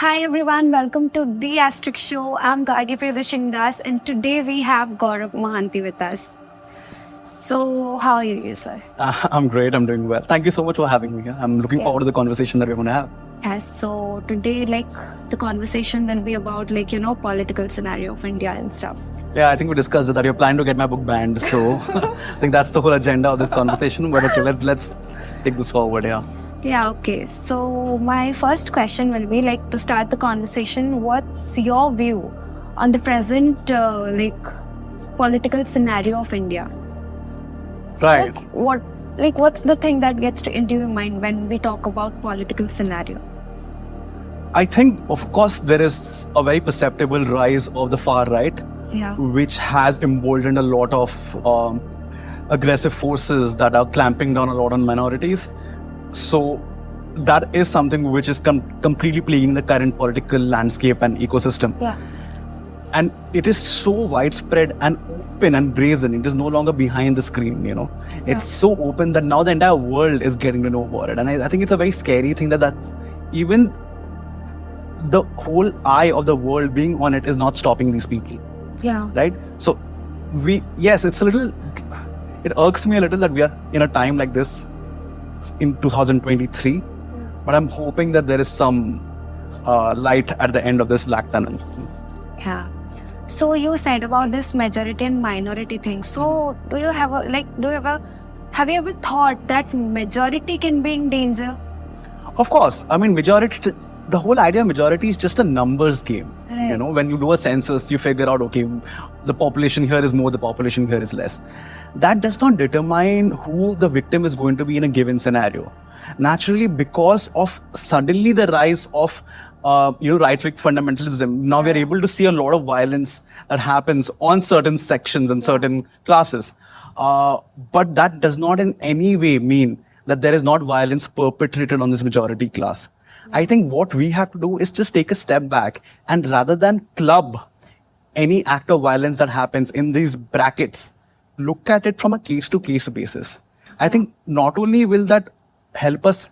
Hi everyone, welcome to the Astrix show. I'm Gargi Das, and today we have Gourav Mohanty with us. So, how are you, sir? I'm great. I'm doing well. Thank you so much for having me here. I'm looking forward to the conversation that we're going to have. Yes, so today, the conversation will be about, political scenario of India and stuff. Yeah, I think we discussed that you're planning to get my book banned. So I think that's the whole agenda of this conversation. But okay, let's take this forward. Yeah. Yeah, okay. So, my first question will be to start the conversation, what's your view on the present, political scenario of India? Right. What's the thing that gets into your mind when we talk about political scenario? I think, of course, there is a very perceptible rise of the far right, which has emboldened a lot of aggressive forces that are clamping down a lot on minorities. So that is something which is completely plaguing the current political landscape and ecosystem. Yeah. And it is so widespread and open and brazen. It is no longer behind the screen, It's so open that now the entire world is getting to know about it. And I think it's a very scary thing that's even the whole eye of the world being on it is not stopping these people. Yeah. Right? So it irks me a little that we are in a time like this in 2023. But I'm hoping that there is some light at the end of this black tunnel. Yeah. So you said about this majority and minority thing. So have you ever thought that majority can be in danger? Of course. I mean, the whole idea of majority is just a numbers game. Right. When you do a census, you figure out, okay, the population here is more, the population here is less. That does not determine who the victim is going to be in a given scenario. Naturally, because of suddenly the rise of right-wing fundamentalism, now we're able to see a lot of violence that happens on certain sections and certain classes. But that does not in any way mean that there is not violence perpetrated on this majority class. I think what we have to do is just take a step back and rather than club any act of violence that happens in these brackets, look at it from a case-to-case basis. I think not only will that help us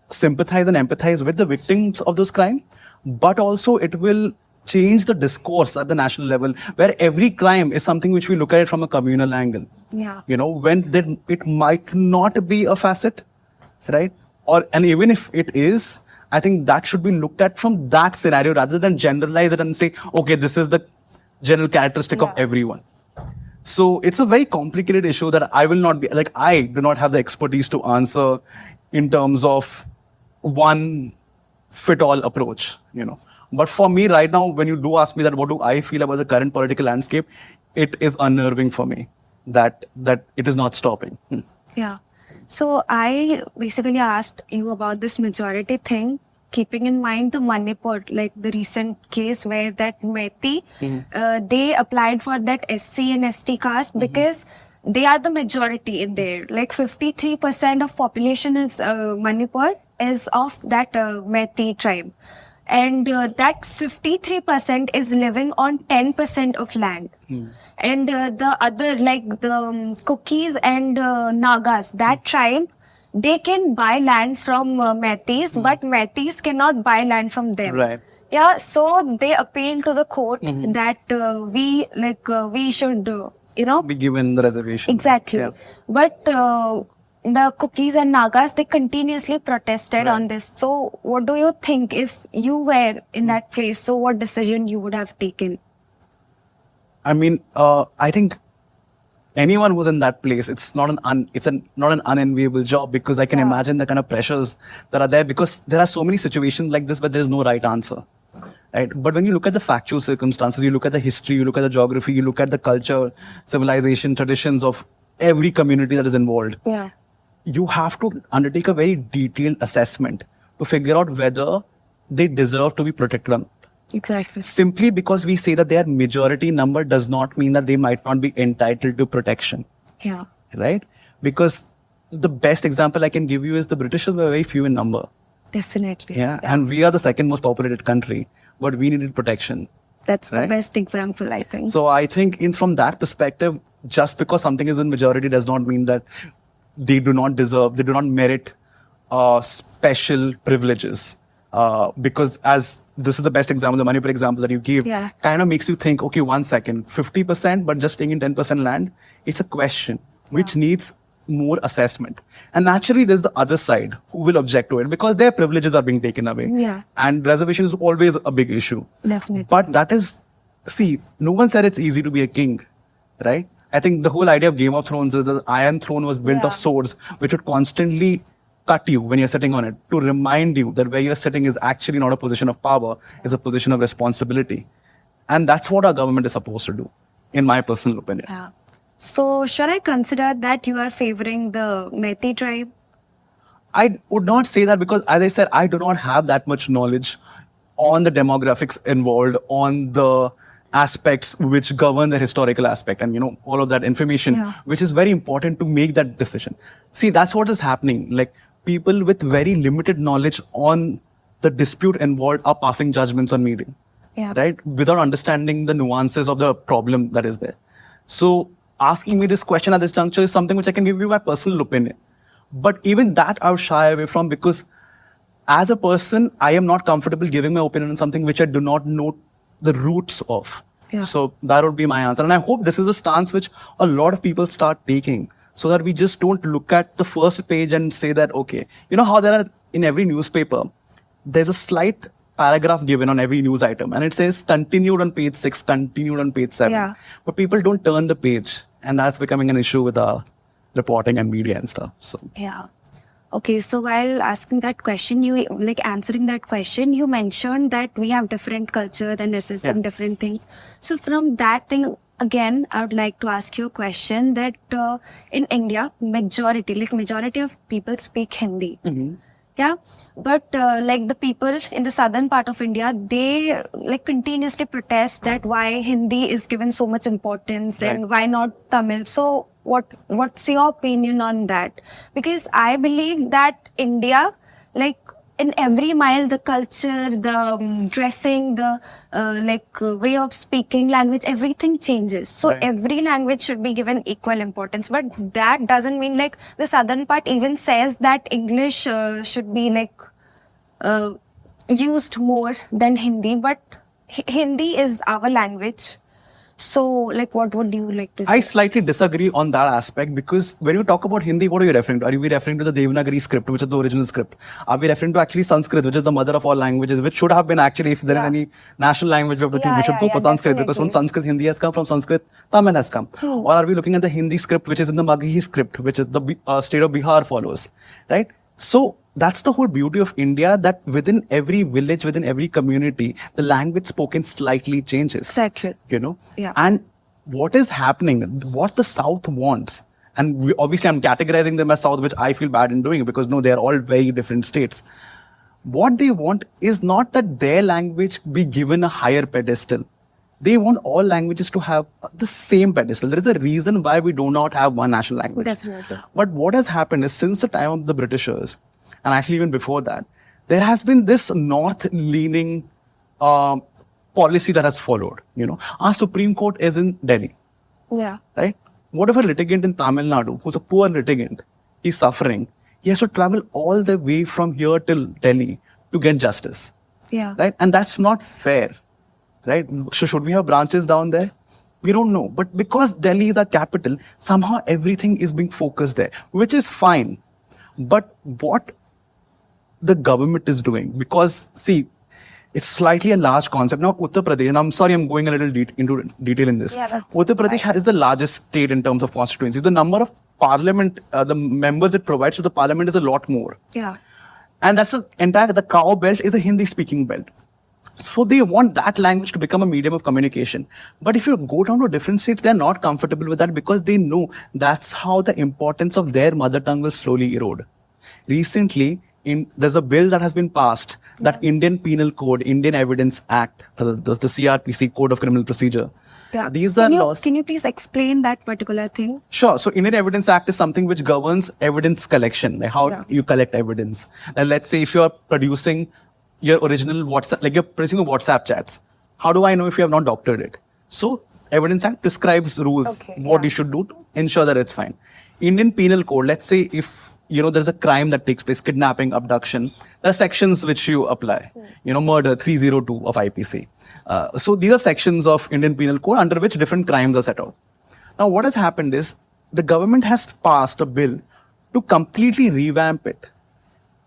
sympathize and empathize with the victims of those crimes, but also it will change the discourse at the national level where every crime is something which we look at it from a communal angle. Yeah. When it might not be a facet, right? And even if it is, I think that should be looked at from that scenario rather than generalize it and say, okay, this is the general characteristic of everyone. So it's a very complicated issue that I do not have the expertise to answer in terms of one fit all approach, But for me right now, when you do ask me that, what do I feel about the current political landscape? It is unnerving for me that it is not stopping. Yeah. So I basically asked you about this majority thing, keeping in mind the Manipur, the recent case where that Methi, they applied for that SC and ST caste because they are the majority in there. 53% of population is Manipur is of that Methi tribe. And that 53% is living on 10% of land. And the other, the Cookies and Nagas, that tribe, they can buy land from Metis, but Metis cannot buy land from them. Right. Yeah, so they appeal to the court that we should, be given the reservation. Exactly. Yeah. But the Cookies and Nagas, they continuously protested on this. So what do you think if you were in that place? So what decision you would have taken? I mean, I think anyone who's in that place, it's not not an unenviable job because I can imagine the kind of pressures that are there because there are so many situations like this where there's no right answer. Right? But when you look at the factual circumstances, you look at the history, you look at the geography, you look at the culture, civilization, traditions of every community that is involved. Yeah. You have to undertake a very detailed assessment to figure out whether they deserve to be protected or not. Exactly. Simply because we say that they are majority number does not mean that they might not be entitled to protection. Yeah. Right? Because the best example I can give you is the Britishers were very few in number. Definitely. Yeah. And we are the second most populated country, but we needed protection. That's the best example, I think. So I think from that perspective, just because something is in majority does not mean that they do not merit special privileges. Because as this is the best example, the Manipur example that you gave, Yeah. kind of makes you think, okay, 1 second, 50%, but just taking 10% land, it's a question which needs more assessment. And naturally, there's the other side who will object to it because their privileges are being taken away. Yeah. And reservation is always a big issue. Definitely. But that is, see, no one said it's easy to be a king, right? I think the whole idea of Game of Thrones is the Iron Throne was built of swords, which would constantly cut you when you're sitting on it to remind you that where you're sitting is actually not a position of power, it's a position of responsibility. And that's what our government is supposed to do, in my personal opinion. Yeah. So should I consider that you are favoring the Methi tribe? I would not say that because, as I said, I do not have that much knowledge on the demographics involved, on the aspects which govern the historical aspect, and all of that information, which is very important to make that decision. See, that's what is happening. Like people with very limited knowledge on the dispute involved are passing judgments on media, right? Without understanding the nuances of the problem that is there. So asking me this question at this juncture is something which I can give you my personal opinion. But even that I would shy away from because as a person, I am not comfortable giving my opinion on something which I do not know the roots of. So that would be my answer. And I hope this is a stance which a lot of people start taking so that we just don't look at the first page and say that, okay, you know how there are in every newspaper, there's a slight paragraph given on every news item and it says continued on page 6, continued on page 7. But people don't turn the page. And that's becoming an issue with our reporting and media and stuff. So Okay, so while asking that question, answering that question, you mentioned that we have different culture and assessing different things. So from that thing, again, I would like to ask you a question that in India, majority of people speak Hindi. Yeah, but the people in the southern part of India, they continuously protest that why Hindi is given so much importance and why not Tamil. So what's your opinion on that? Because I believe that India, in every mile, the culture, the dressing, the way of speaking, language, everything changes. So every language should be given equal importance. But that doesn't mean the southern part even says that English should be used more than Hindi. But Hindi is our language. So, what would you like to say? I slightly disagree on that aspect because when you talk about Hindi, what are you referring to? Are we referring to the Devanagari script, which is the original script? Are we referring to actually Sanskrit, which is the mother of all languages, which should have been actually, if there is any national language, we should go for Sanskrit because from Sanskrit, Hindi has come, from Sanskrit, Tamil has come. Or are we looking at the Hindi script, which is in the Maghi script, which is the state of Bihar follows, right? So, that's the whole beauty of India, that within every village, within every community, the language spoken slightly changes. Exactly. And what is happening, what the South wants, and obviously I'm categorizing them as South, which I feel bad in doing because no, they're all very different states. What they want is not that their language be given a higher pedestal. They want all languages to have the same pedestal. There is a reason why we do not have one national language. Definitely. But what has happened is since the time of the Britishers, and actually even before that, there has been this north-leaning policy that has followed. Our Supreme Court is in Delhi. Right? What if a litigant in Tamil Nadu, who's a poor litigant, he's suffering, he has to travel all the way from here till Delhi to get justice. Right? And that's not fair. Right? So should we have branches down there? We don't know. But because Delhi is our capital, somehow everything is being focused there, which is fine. But what the government is doing, because see, it's slightly a large concept. Now, Uttar Pradesh, and I'm sorry, I'm going a little into detail in this. Uttar Pradesh is the largest state in terms of constituency. The number of parliament, the members it provides to the parliament is a lot more. And that's the cow belt is a Hindi speaking belt. So they want that language to become a medium of communication. But if you go down to different states, they're not comfortable with that because they know that's how the importance of their mother tongue will slowly erode. Recently, there's a bill that has been passed, that Indian Penal Code, Indian Evidence Act, the CRPC, Code of Criminal Procedure. These are laws. Can you please explain that particular thing? Sure. So Indian Evidence Act is something which governs evidence collection, like how you collect evidence. And let's say if you're producing your original WhatsApp, you're producing a WhatsApp chats, how do I know if you have not doctored it? So Evidence Act prescribes rules, what you should do to ensure that it's fine. Indian Penal Code, let's say if, there's a crime that takes place, kidnapping, abduction, there are sections which you apply. Murder, 302 of IPC. So these are sections of Indian Penal Code under which different crimes are set out. Now, what has happened is the government has passed a bill to completely revamp it,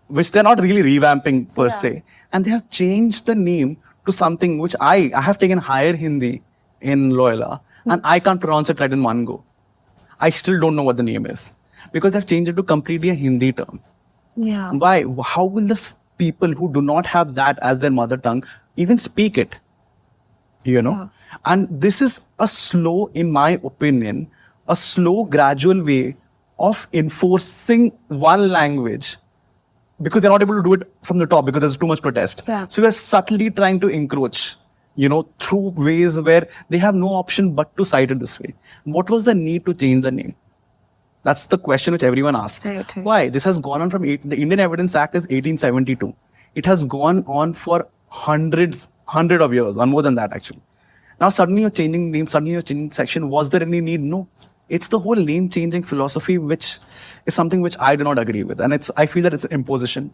which they're not really revamping per se. And they have changed the name to something which I have taken higher Hindi in Loyola, and I can't pronounce it right in one go. I still don't know what the name is because they've changed it to completely a Hindi term. Yeah. Why? How will the people who do not have that as their mother tongue even speak it? Yeah. And this is a slow, in my opinion, a slow, gradual way of enforcing one language because they're not able to do it from the top because there's too much protest. Yeah. So we're subtly trying to encroach, through ways where they have no option but to cite it this way. What was the need to change the name? That's the question which everyone asks. Right. Why? This has gone on from the Indian Evidence Act is 1872. It has gone on for hundred of years, or more than that actually. Now suddenly you're changing name, suddenly you're changing section. Was there any need? No. It's the whole name changing philosophy which is something which I do not agree with. And I feel that it's an imposition.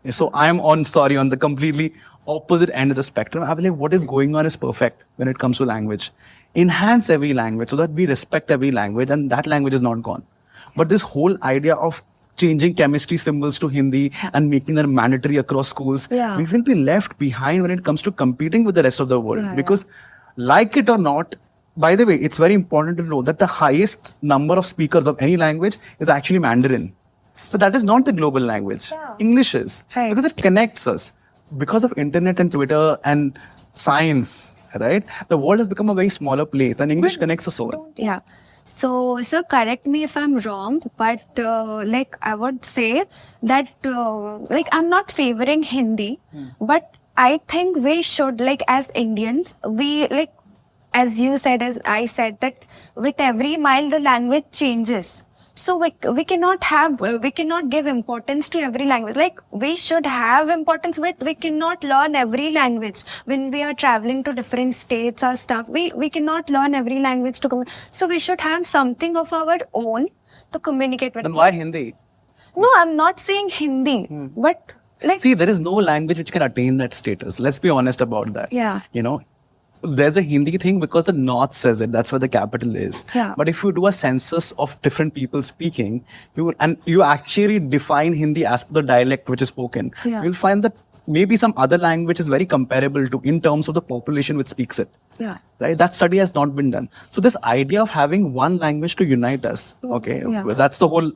So I'm on the completely opposite end of the spectrum. I believe what is going on is perfect when it comes to language. Enhance every language so that we respect every language and that language is not gone. But this whole idea of changing chemistry symbols to Hindi and making them mandatory across schools, we will be left behind when it comes to competing with the rest of the world. Because like it or not, by the way, it's very important to know that the highest number of speakers of any language is actually Mandarin. But that is not the global language. English is. Right. Because it connects us. Because of internet and Twitter and science, right? The world has become a very smaller place and English connects us all. Yeah. So, sir, correct me if I'm wrong, but I would say that I'm not favoring Hindi, but I think we should, as Indians, as you said, as I said, that with every mile the language changes. So we cannot give importance to every language. We should have importance, but we cannot learn every language. When we are traveling to different states or stuff, we cannot learn every language so we should have something of our own to communicate with. Then why Hindi? No, I'm not saying Hindi, but See, there is no language which can attain that status. Let's be honest about that. Yeah. There's a Hindi thing because the North says it. That's where the capital is. Yeah. But if you do a census of different people speaking, you actually define Hindi as per the dialect which is spoken, you'll find that maybe some other language is very comparable to in terms of the population which speaks it. Yeah. Right? That study has not been done. So this idea of having one language to unite us, okay, that's the whole,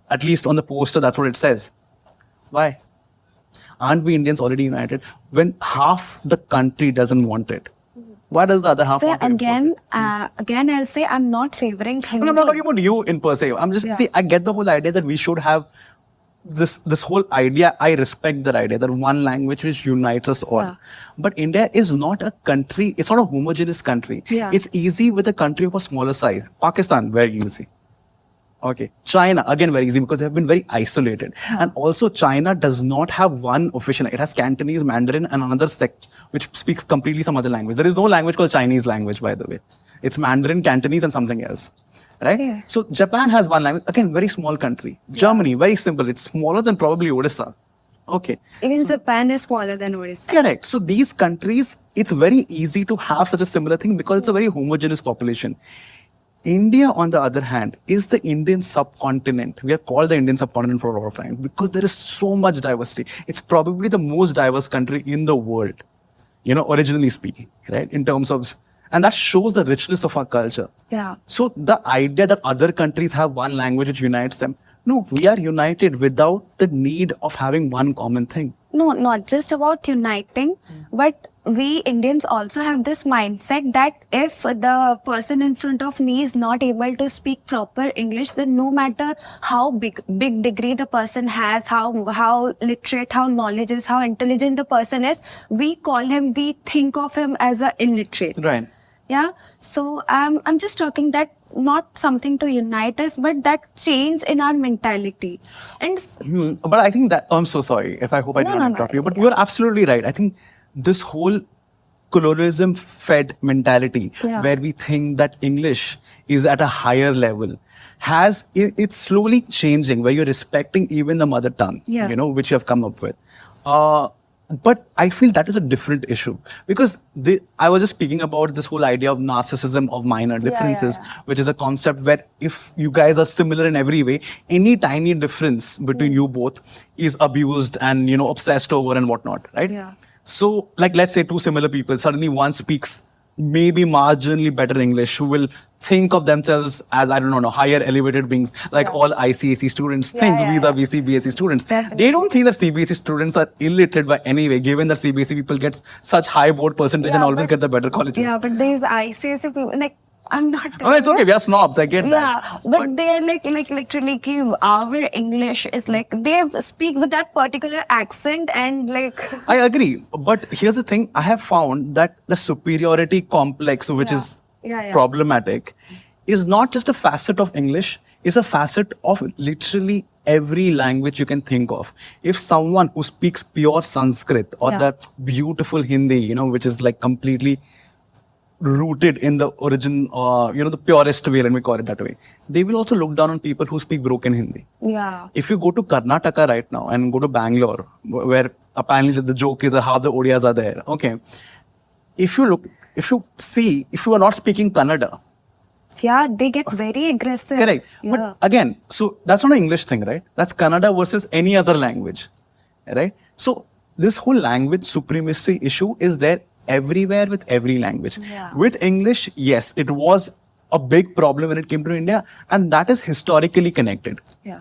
at least on the poster, that's what it says. Why? Aren't we Indians already united? When half the country doesn't want it, why does the other half want it? Again, I'll say I'm not favoring Hindi. No, I'm not talking about you in per se. I'm just see. I get the whole idea that we should have this whole idea. I respect that idea that one language which unites us all. But India is not a country. It's not a homogeneous country. It's easy with a country of a smaller size. Pakistan, very easy. Okay. China, again, very easy because they have been very isolated. And also China does not have one official. It has Cantonese, Mandarin and another sect which speaks completely some other language. There is no language called Chinese language, by the way. It's Mandarin, Cantonese and something else. Right? Yeah. So Japan has one language. Again, very small country. Germany, very simple. It's smaller than probably Odisha. Okay. Even Japan is smaller than Odisha. Correct. So these countries, it's very easy to have such a similar thing because it's a very homogeneous population. India, on the other hand, is the Indian subcontinent. We are called the Indian subcontinent for a lot of time because there is so much diversity. It's probably the most diverse country in the world, originally speaking, right? In terms of, and that shows the richness of our culture. Yeah. So the idea that other countries have one language which unites them, no, we are united without the need of having one common thing. No, not just about uniting, but we Indians also have this mindset that if the person in front of me is not able to speak proper English, then no matter how big degree the person has, how literate, how knowledge is, how intelligent the person is, we think of him as a illiterate. Right. Yeah. So I'm just talking that not something to unite us, but that change in our mentality. And But I think that, I'm so sorry if I hope I did not interrupt you, but you're absolutely right. I think this whole colonialism fed mentality where we think that English is at a higher level. it's slowly changing where you're respecting even the mother tongue, Yeah. which you have come up with. But I feel that is a different issue because I was just speaking about this whole idea of narcissism of minor differences, which is a concept where if you guys are similar in every way, any tiny difference between you both is abused and, obsessed over and whatnot, right? Yeah. So, like, let's say two similar people, suddenly one speaks maybe marginally better English, who will think of themselves as, I don't know, higher elevated beings, like all ICSE students think vis-a-vis CBSE students. Definitely. They don't think that CBSE students are illiterate by any way, given that CBSE people get such high board percentage and always get the better colleges. Yeah, but these ICSE people, like, I'm not. Oh, it's okay. We are snobs. I get that. Yeah, but they're like literally, our English is like they speak with that particular accent and like. I agree. But here's the thing. I have found that the superiority complex, which is problematic, is not just a facet of English. It's a facet of literally every language you can think of. If someone who speaks pure Sanskrit or that beautiful Hindi, which is like completely rooted in the origin, the purest way, let me call it that way, they will also look down on people who speak broken Hindi. Yeah. If you go to Karnataka right now and go to Bangalore, where apparently the joke is that how the Odiyas are there, okay. If you are not speaking Kannada, yeah, they get very aggressive. correct. Yeah. But again, so that's not an English thing, right? That's Kannada versus any other language, right? So this whole language supremacy issue is there everywhere with every language. Yeah. With English, yes, it was a big problem when it came to India, and that is historically connected. Yeah.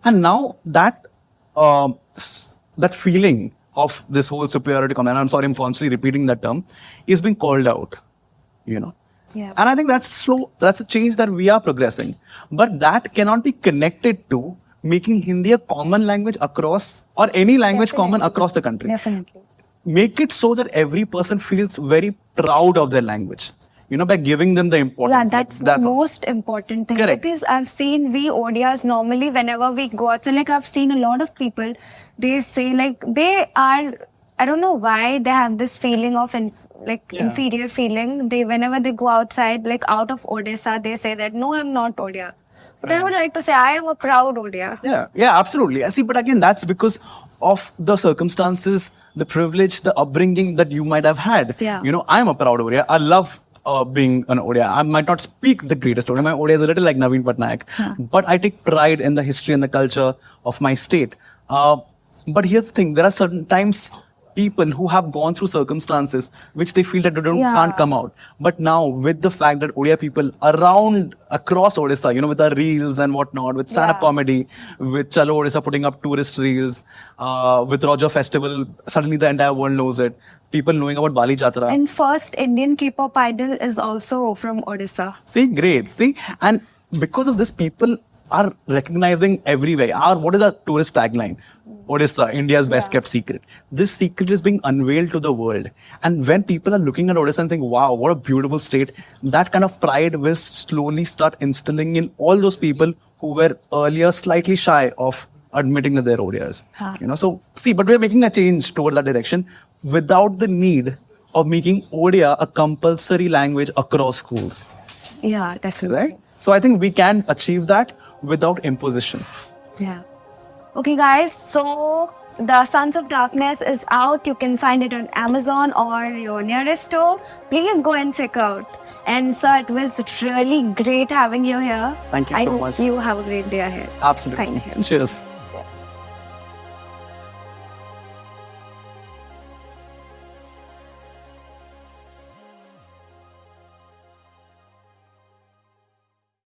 And now that that feeling of this whole superiority complex, and I'm sorry, I'm constantly repeating that term, is being called out. Yeah. And I think that's a change that we are progressing. But that cannot be connected to making Hindi a common language across, or any language common across the country. Definitely. Make it so that every person feels very proud of their language, by giving them the importance. Yeah, that's the most important thing. Correct. Because I've seen we Odias normally whenever we go out, so like I've seen a lot of people, they say like they are, I don't know why they have this feeling of inferior feeling. Whenever they go outside, like out of Odisha, they say that no, I'm not Odia. But I would like to say I am a proud Odia. Yeah, absolutely. I see, but again, that's because of the circumstances, the privilege, the upbringing that you might have had. Yeah. I'm a proud Odia. I love being an Odia. I might not speak the greatest Odia. My Odia is a little like Naveen Patnaik. But I take pride in the history and the culture of my state. But here's the thing. There are certain times people who have gone through circumstances which they feel that they can't come out. But now with the fact that Odia people across Odisha, with the reels and whatnot, with stand-up comedy, with Chalo Odisha putting up tourist reels, with Roger Festival, suddenly the entire world knows it. People knowing about Bali Jatra. And first Indian K-pop idol is also from Odisha. See, great. See, and because of this, people are recognizing everywhere. What is our tourist tagline? Odisha, India's best kept secret. This secret is being unveiled to the world. And when people are looking at Odisha and saying, wow, what a beautiful state, that kind of pride will slowly start instilling in all those people who were earlier slightly shy of admitting that they're Odias. So see, but we're making a change toward that direction without the need of making Odia a compulsory language across schools. Yeah, definitely. Right? So I think we can achieve that without imposition. Yeah. Okay, guys. So the Sons of Darkness is out. You can find it on Amazon or your nearest store. Please go and check out. And sir, it was really great having you here. Thank you so much. I hope you have a great day ahead. Absolutely. Thank you. Cheers. Cheers.